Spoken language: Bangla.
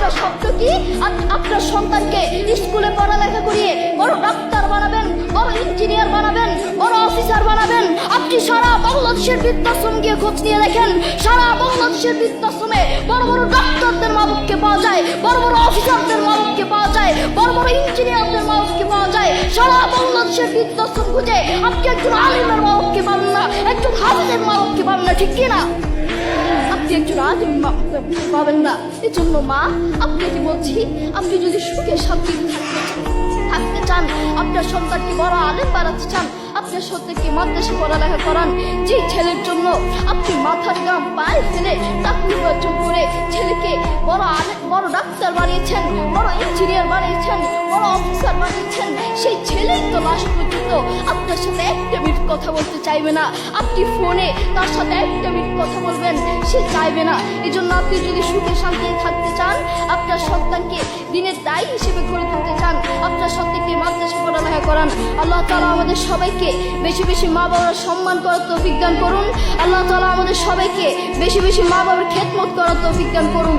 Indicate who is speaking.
Speaker 1: আপনার স্বপ্ন কি? আপনার সন্তানকে স্কুলে পড়ালেখা করিয়ে বড় ডাক্তার বানাবেন, বড় ইঞ্জিনিয়ার বানাবেন, বড় অফিসার বানাবেন। আপনি সারা বাংলাদেশের বৃদ্ধাশ্রম গিয়ে খোঁজ নিয়ে দেখেন, সারা বাংলাদেশের বৃদ্ধাশ্রমে বড় বড় ডাক্তারদের মা বাপকে পাওয়া যায়, বড় বড় অফিসারদের মা বাপকে পাওয়া যায়, বড় বড় ইঞ্জিনিয়ারদের মা বাপকে পাওয়া যায়। সারা বাংলাদেশের বৃদ্ধাশ্রম খুঁজে আপনি একজন আলিমের মা বাপকে পাবেন না, একজন হাফিজের মা বাপকে পাবেন না, ঠিক কিনা? আপনি একজন আলিম পাবেন না। এজন্য মা, আপনাকে বলছি, আপনি যদি সুখে শান্তিতে থাকতে চান, আপনার সন্তানকে বড় আলেম বানাতে চান, আপনার সন্তানকে মাদ্রাসা পড়ালেখা করান, যে ছেলের জন্য আপনি মাথার গাম পায়ে ফেলে টাকা উপার্জন করে ছেলেকে বড় আলেম, বড় ডাক্তার বানিয়েছেন, বড় ইঞ্জিনিয়ার বানিয়েছেন, বড় অফিসার বানিয়েছেন, সেই ছেলেই তো লাস্ট পর্যন্ত আপনার সাথে একটা মিনিট কথা বলতে চাইবে না। আপনি ফোনে তার সাথে একটা মিনিট কথা বলবেন, সে চাইবে না। এই জন্য আপনি যদি সুখে শান্তিতে থাকতে চান, আপনার সন্তানকে দিনের দায়ী হিসেবে গড়ে তুলতে চান, আপনার সন্তানকে মাদ্রাসা পড়ালেখা করান। আল্লাহ তাআলা আমাদের সবাইকে বেশি বেশি মা বাবার সম্মান করার তৌফিক দান করুন। আল্লাহ তাআলা আমাদের সবাইকে বেশি বেশি মা বাবার খেদমত করার তৌফিক দান করুন।